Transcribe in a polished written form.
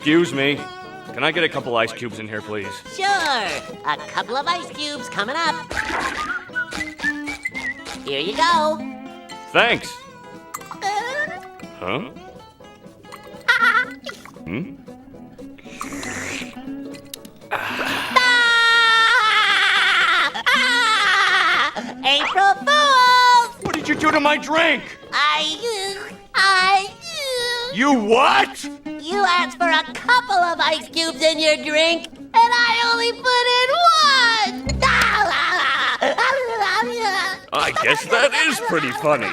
Excuse me. Can I get a couple ice cubes in here, please? Sure. A couple of ice cubes coming up. Here you go. Thanks. Huh? Hmm? April Fools! What did you do to my drink? You what? You asked for a couple of ice cubes in your drink, and I only put in one! I guess that is pretty funny.